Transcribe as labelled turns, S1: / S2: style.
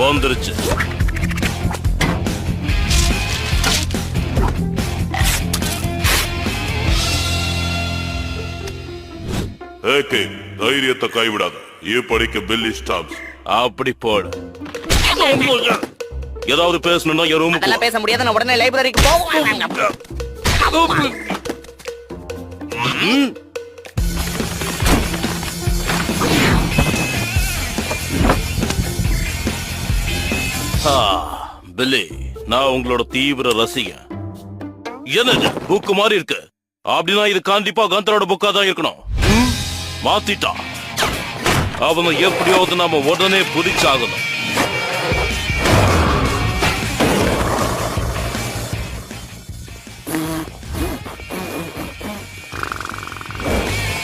S1: வந்துருச்சு.
S2: ஏகே, தைரியத்தை கைவிடாத. இப்படிக்கு பில்லி ஸ்டாப்ஸ்.
S1: அப்படி போடு. ஏதாவது பேசணும்னா என் ரூமுக்கு
S3: அதெல்லாம் பேச முடியாது. நான் உடனே லைப்ரரிக்கு போவேன்.
S1: பில்லி, நான் உங்களோட தீவிர ரசிகன். என்னது புக்கு மாதிரி இருக்கு? அப்படின்னா இது கண்டிப்பா கந்தரோட புக்கா தான் இருக்கணும். மாத்திட்டா அவனை எப்படியாவது நாம உடனே புடிச்சாகணும்.